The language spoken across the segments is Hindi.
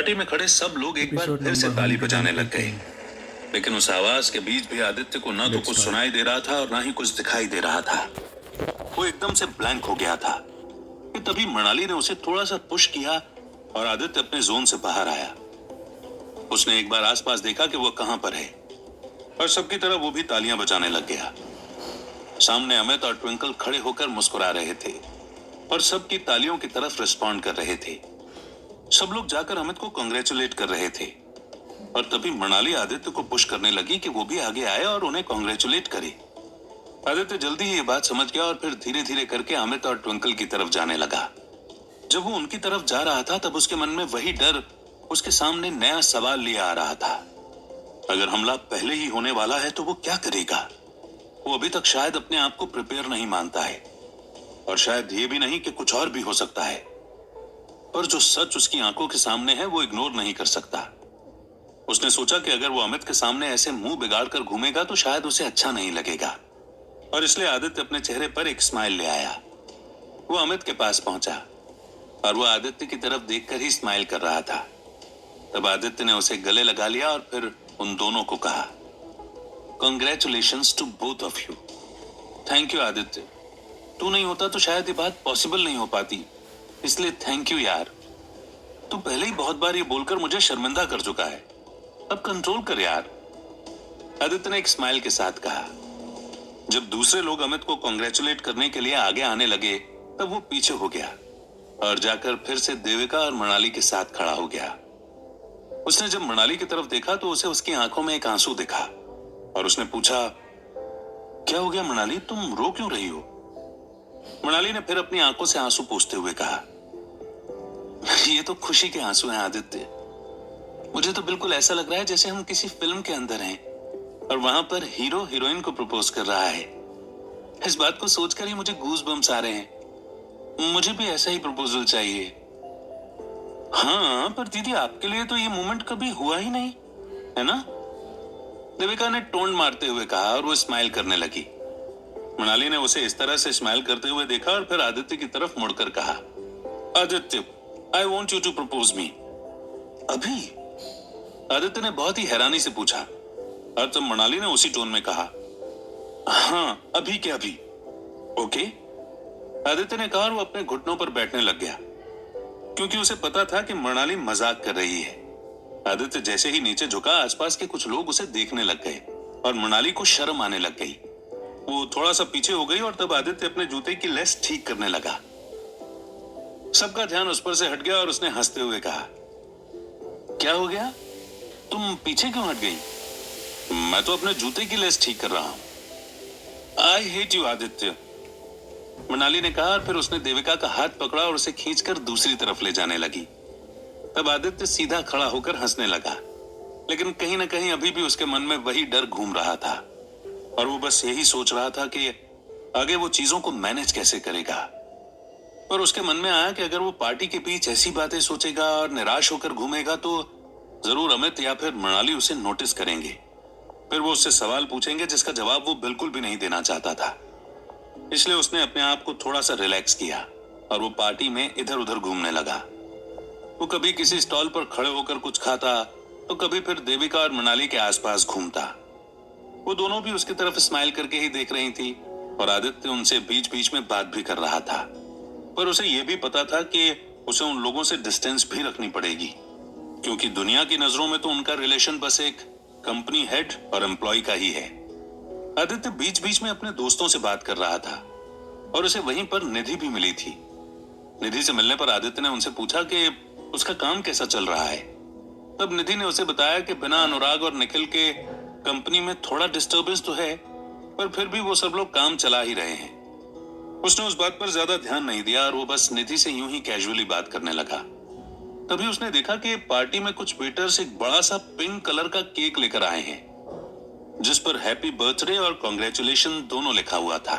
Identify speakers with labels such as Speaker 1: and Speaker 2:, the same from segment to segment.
Speaker 1: पार्टी में खड़े सब लोग एक बार
Speaker 2: एपिसोड
Speaker 1: फिर से
Speaker 2: नंबर
Speaker 1: ताली बजाने
Speaker 2: 100
Speaker 1: लग गए, लेकिन उस आवाज के बीच भी आदित्य को ना तो कुछ सुनाई दे रहा था और ना ही कुछ दिखाई दे रहा था। वो एकदम से ब्लैंक हो गया था कि तभी मृणाली ने उसे थोड़ा सा पुश किया और आदित्य अपने जोन से बाहर आया। उसने एक बार आसपास देखा कि वो कहां पर है और सबकी तरह वो भी तालियां बजाने लग गया। सामने अमित और ट्विंकल खड़े होकर मुस्कुरा रहे थे और सबकी तालियों की तरफ रिस्पॉन्ड कर रहे थे। सब लोग जाकर अमित को कांग्रेचुलेट कर रहे थे और तभी मृणाली आदित्य को पुश करने लगी कि वो भी आगे आए और उन्हें कांग्रेचुलेट करे। आदित्य जल्दी ही ये बात समझ गया और फिर धीरे धीरे करके अमित और ट्विंकल की तरफ जाने लगा। जब वो उनकी तरफ जा रहा था तब उसके मन में वही डर उसके सामने नया सवाल लिए आ रहा था। अगर हमला पहले ही होने वाला है तो वो क्या करेगा? वो अभी तक शायद अपने आप को प्रिपेयर नहीं मानता है और शायद ये भी नहीं कि कुछ और भी हो सकता है, पर जो सच उसकी आंखों के सामने है वो इग्नोर नहीं कर सकता। उसने सोचा कि अगर वो अमित के सामने ऐसे मुंह बिगाड़ कर घूमेगा तो शायद उसे अच्छा नहीं लगेगा और इसलिए आदित्य अपने चेहरे पर एक स्माइल ले आया। वो अमित के पास पहुंचा और वो आदित्य की तरफ देखकर ही स्माइल कर रहा था। तब आदित्य ने उसे गले लगा लिया और फिर उन दोनों को कहा, congratulations to both of you. Thank you Aditya, तू नहीं होता तो शायद ये बात पॉसिबल नहीं हो पाती, इसलिए थैंक यू यार। तू पहले ही बहुत बार ये बोलकर मुझे शर्मिंदा कर चुका है, अब कंट्रोल कर यार, आदित्य ने एक स्माइल के साथ कहा। जब दूसरे लोग अमित को कांग्रेचुलेट करने के लिए आगे आने लगे तब वो पीछे हो गया और जाकर फिर से देविका और मृणाली के साथ खड़ा हो गया। उसने जब मृणाली की तरफ देखा तो उसे उसकी आंखों में एक आंसू दिखा और उसने पूछा, क्या हो गया मृणाली, तुम रो क्यों रही हो? मृणाली ने फिर अपनी आंखों से आंसू पोंछते हुए कहा, ये तो खुशी के आंसू हैं आदित्य। मुझे तो बिल्कुल ऐसा लग रहा है जैसे हम किसी फिल्म के अंदर हैं और वहां पर हीरो हीरोइन को प्रपोज कर रहा है। इस बात को सोचकर ही मुझे गूज बम्स आ रहे हैं। मुझे भी ऐसा ही प्रपोजल चाहिए। हाँ पर दीदी, आपके लिए तो ये मोमेंट कभी हुआ ही नहीं है ना? देविका ने टोन मारते हुए कहा और वो स्माइल करने लगी। मृणाली ने उसे इस तरह से स्माइल करते हुए देखा और फिर आदित्य की तरफ मुड़कर कहा, Aditya, I want you to propose me. अभी? आदित्य ने बहुत ही हैरानी से पूछा और तब मृणाली ने उसी टोन में कहा, हाँ अभी क्या अभी? ओके, आदित्य ने कहा और वो अपने घुटनों पर बैठने लग गया क्योंकि उसे पता था कि मृणाली मजाक कर रही है। आदित्य जैसे ही नीचे झुका आसपास के कुछ लोग उसे देखने लग गए और मृणाली को शर्म आने लग गई। वो थोड़ा सा पीछे हो गई और तब आदित्य अपने जूते की लेस ठीक करने लगा। सबका ध्यान उस पर से हट गया और उसने हंसते हुए कहा, क्या हो गया, तुम पीछे क्यों हट गई? मैं तो अपने जूते की लेस ठीक कर रहा हूं। I hate you Aditya, Mrinali ने कहा और फिर उसने देविका का हाथ पकड़ा और उसे खींचकर दूसरी तरफ ले जाने लगी। तब आदित्य सीधा खड़ा होकर हंसने लगा, लेकिन कहीं ना कहीं अभी भी उसके मन में वही डर घूम रहा था और वो बस यही सोच रहा था कि आगे वो चीजों को मैनेज कैसे करेगा। पर उसके मन में आया कि अगर वो पार्टी के बीच ऐसी बातें सोचेगा और निराश होकर घूमेगा तो जरूर अमित या फिर मृणाली उसे नोटिस करेंगे। फिर वो उससे सवाल पूछेंगे जिसका जवाब वो बिल्कुल भी नहीं देना चाहता था। इसलिए उसने अपने आप को थोड़ा सा रिलैक्स किया और वो पार्टी में इधर उधर घूमने लगा। वो कभी किसी स्टॉल पर खड़े होकर कुछ खाता तो कभी फिर देविका और मृणाली के आसपास घूमता। वो दोनों भी उसकी तरफ स्माइल करके ही देख रही थी और आदित्य उनसे बीच बीच में बात भी कर रहा था, पर उसे यह भी पता था कि उसे उन लोगों से डिस्टेंस भी रखनी पड़ेगी क्योंकि दुनिया की नजरों में तो उनका रिलेशन बस एक कंपनी हेड और एम्प्लॉय का ही है। आदित्य बीच बीच में अपने दोस्तों से बात कर रहा था और उसे वहीं पर निधि भी मिली थी। निधि से मिलने पर आदित्य ने उनसे पूछा कि उसका काम कैसा चल रहा है। तब निधि ने उसे बताया कि बिना अनुराग और निखिल के कंपनी में थोड़ा डिस्टर्बेंस तो है, पर फिर भी वो सब लोग काम चला ही रहे हैं। उसने उस बात पर ज्यादा ध्यान नहीं दिया और वो बस निधि से यूं ही कैजुअली बात करने लगा। तभी उसने देखा कि पार्टी में कुछ वेटर्स एक बड़ा सा पिंक कलर का केक लेकर आए हैं जिस पर हैप्पी बर्थडे और कांग्रेचुलेशन दोनों लिखा हुआ था।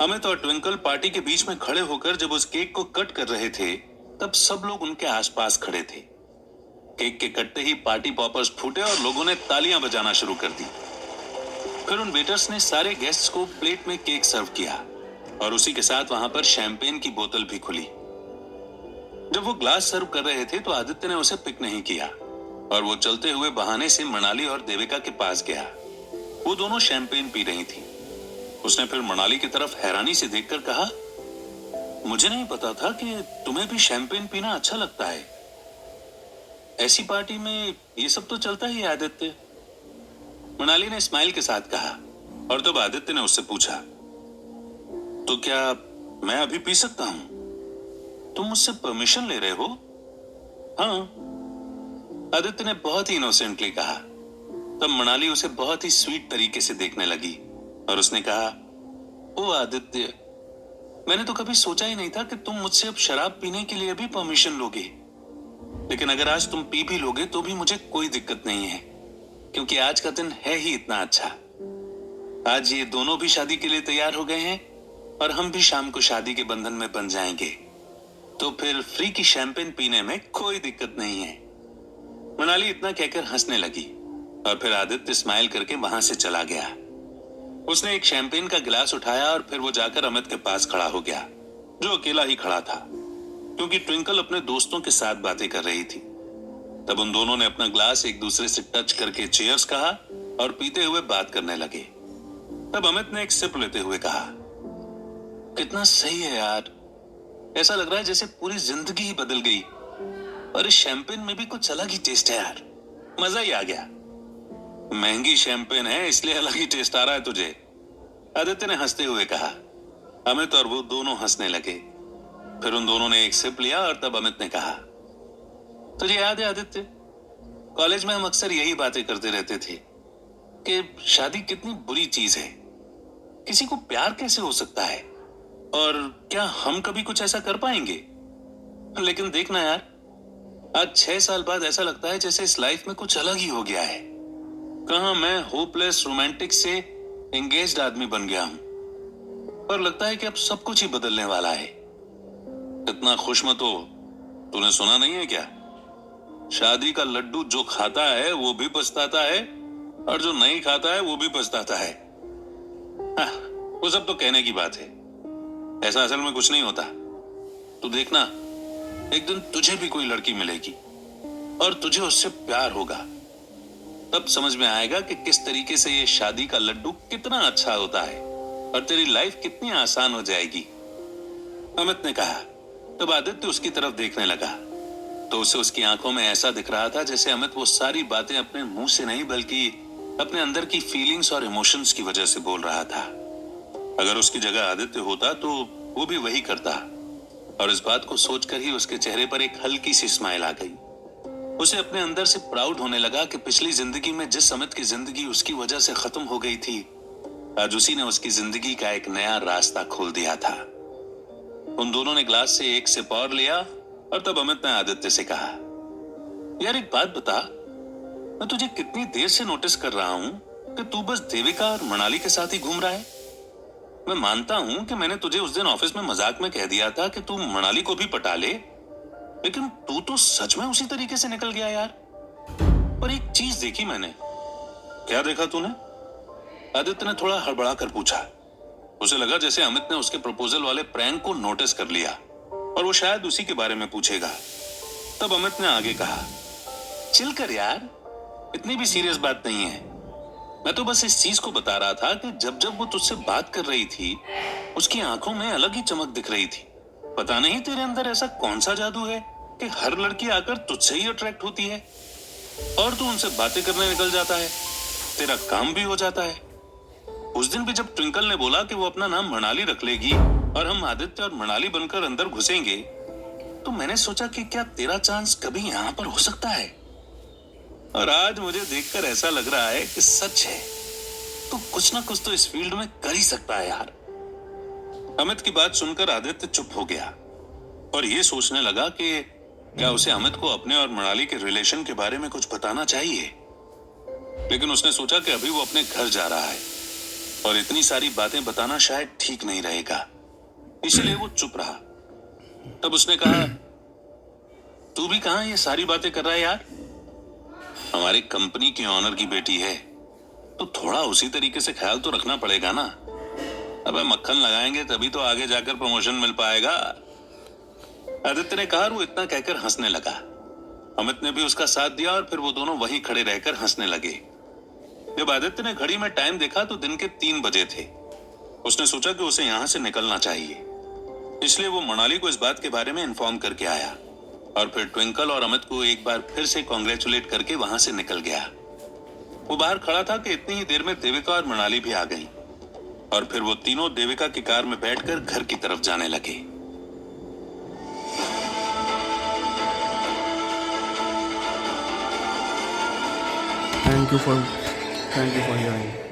Speaker 1: अमित और ट्विंकल पार्टी के बीच में खड़े होकर जब उस केक को कट कर रहे थे तब सब लोग उनके आसपास खड़े थे। केक के कटते ही पार्टी पॉपर्स फूटे और लोगों ने तालियां बजाना शुरू कर दी। फिर उन वेटर्स ने सारे गेस्ट्स को प्लेट में केक सर्व किया और उसी के साथ वहां पर शैंपेन की बोतल भी खुली। जब वो ग्लास सर्व कर रहे थे तो आदित्य ने उसे पिक नहीं किया और वो चलते हुए बहाने से मनाली और देविका के पास गया। वो दोनों शैंपेन पी रही थी। उसने फिर मनाली की तरफ हैरानी से देखकर कहा, मुझे नहीं पता था कि तुम्हें भी शैंपेन पीना अच्छा लगता है। ऐसी पार्टी में ये सब तो चलता ही है आदित्य। मनाली ने स्माइल के साथ कहा और तब आदित्य ने उससे पूछा, तो क्या मैं अभी पी सकता हूं? तुम मुझसे परमिशन ले रहे हो? हाँ, आदित्य ने बहुत ही इनोसेंटली कहा। तब मनाली उसे बहुत ही स्वीट तरीके से देखने लगी और उसने कहा, ओ आदित्य, मैंने तो कभी सोचा ही नहीं था कि तुम मुझसे अब शराब पीने के लिए भी परमिशन लोगे। लेकिन अगर आज तुम पी भी लोगे तो भी मुझे कोई दिक्कत नहीं है, क्योंकि आज का दिन है ही इतना अच्छा। आज ये दोनों भी शादी के लिए तैयार हो गए हैं और हम भी शाम को शादी के बंधन में बंध जाएंगे, तो फिर फ्री की शैंपेन पीने में कोई दिक्कत नहीं है। मनाली इतना कहकर हंसने लगी और फिर आदित्य स्माइल करके वहां से चला गया। उसने एक शैंपेन का गिलास उठाया और फिर वो जाकर अमित के पास खड़ा हो गया, जो अकेला ही खड़ा था क्योंकि ट्विंकल अपने दोस्तों के साथ बातें कर रही थी। तब उन दोनों ने अपना ग्लास एक दूसरे से टच करके चीयर्स कहा और पीते हुए बात करने लगे। तब अमित ने एक सिप लेते हुए कहा, कितना सही है यार, ऐसा लग रहा है जैसे पूरी जिंदगी ही बदल गई और इस शैंपेन में भी कुछ अलग ही टेस्ट है यार, मजा ही आ गया। महंगी शैंपेन है इसलिए अलग ही टेस्ट आ रहा है तुझे, आदित्य ने हंसते हुए कहा। अमित और वो दोनों हंसने लगे। फिर उन दोनों ने एक सिप लिया और तब अमित ने कहा, तुझे याद है आदित्य, कॉलेज में हम अक्सर यही बातें करते रहते थे कि शादी कितनी बुरी चीज है, किसी को प्यार कैसे हो सकता है और क्या हम कभी कुछ ऐसा कर पाएंगे। लेकिन देखना यार, आज 6 साल बाद ऐसा लगता है जैसे इस लाइफ में कुछ अलग ही हो गया है। कहां मैं होपलेस रोमांटिक से एंगेज्ड आदमी बन गया हूं, पर लगता है कि अब सब कुछ ही बदलने वाला है। इतना खुश मत हो, तूने सुना नहीं है क्या, शादी का लड्डू जो खाता है वो भी पछताता है और जो नहीं खाता है वो भी पछताता है। हाँ, वो सब तो कहने की बात है, ऐसा असल में कुछ नहीं होता। तू देखना, एक दिन तुझे भी कोई लड़की मिलेगी और तुझे उससे प्यार होगा, तब समझ में आएगा कि किस तरीके से ये शादी का लड्डू कितना अच्छा होता है और तेरी लाइफ कितनी आसान हो जाएगी, अमित ने कहा। तब आदित्य उसकी तरफ देखने लगा तो उसे उसकी आंखों में ऐसा दिख रहा था जैसे अमित वो सारी बातें अपने मुंह से नहीं बल्कि अपने अंदर की फीलिंग्स और इमोशंस की वजह से बोल रहा था। अगर उसकी जगह आदित्य होता तो वो भी वही करता और इस बात को सोचकर ही उसके चेहरे पर एक हल्की सी स्माइल आ गई। उसे अपने अंदर से प्राउड होने लगा कि पिछली जिंदगी में जिस अमित की जिंदगी उसकी वजह से खत्म हो गई थी, आज उसी ने उसकी जिंदगी का एक नया रास्ता खोल दिया था। उन दोनों ने ग्लास से एक सिप और लिया और तब अमित ने आदित्य से कहा, यार एक बात बता, मैं तुझे कितनी देर से नोटिस कर रहा हूं कि तू बस देविका और मनाली के साथ ही घूम रहा है। मैं मानता हूं कि मैंने तुझे उस दिन ऑफिस में मजाक में कह दिया था कि तू मनाली को भी पटा ले, लेकिन तू तो सच में उसी तरीके से निकल गया यार। पर एक चीज देखी मैंने। क्या देखा तूने? आदित्य ने थोड़ा हड़बड़ा कर पूछा। उसे लगा जैसे अमित ने उसके प्रपोजल वाले प्रैंक को नोटिस कर लिया और वो शायद उसी के बारे में पूछेगा। तब अमित ने आगे कहा, चिल कर यार, इतनी भी सीरियस बात नहीं है। मैं तो बस इस चीज को बता रहा था कि जब जब वो तुझसे बात कर रही थी उसकी आंखों में अलग ही चमक दिख रही थी। पता नहीं तेरे अंदर ऐसा कौन सा जादू है कि हर लड़की आकर तुझसे ही अट्रैक्ट होती है और तू उनसे बातें करने निकल जाता है, तेरा काम भी हो जाता है। उस दिन भी जब ट्विंकल ने बोला कि वो अपना नाम मनाली रख लेगी और हम आदित्य और मनाली बनकर अंदर घुसेंगे, तो मैंने सोचा कि क्या तेरा चांस कभी यहां पर हो सकता है। और आज मुझे देखकर ऐसा लग रहा है कि सच है, तो कुछ ना कुछ तो इस फील्ड में कर ही सकता है यार। अमित की बात सुनकर आदित्य चुप हो गया और ये सोचने लगा कि क्या उसे अमित को अपने और मनाली के रिलेशन के बारे में कुछ बताना चाहिए। लेकिन उसने सोचा कि अभी वो अपने घर जा रहा है और इतनी सारी बातें बताना शायद ठीक नहीं रहेगा, इसलिए वो चुप रहा। तब उसने कहा, तू भी कहां ये सारी बातें कर रहा है यार? हमारी कंपनी की ऑनर की बेटी है, तो थोड़ा उसी तरीके से ख्याल तो रखना पड़ेगा ना। अबे मक्खन लगाएंगे तभी तो आगे जाकर प्रमोशन मिल पाएगा। आदित्य ने कहा और वो इतना कहकर हंसने लगा। अमित ने भी उसका साथ दिया और फिर वो दोनों वहीं खड़े रहकर हंसने लगे। जब आदित्य ने घड़ी में टाइम देखा तो दिन के 3 बजे थे। उसने सोचा कि उसे यहां से निकलना चाहिए, इसलिए वो मनाली को इस बात के बारे में इन्फॉर्म करके आया और फिर ट्विंकल और अमित को एक बार फिर से कॉन्ग्रेचुलेट करके वहां से निकल गया। वो बाहर खड़ा था कि इतनी ही देर में देविका और मनाली भी आ गई और फिर वो तीनों देविका की कार में बैठकर घर की तरफ जाने लगे।
Speaker 2: Thank you for hearing.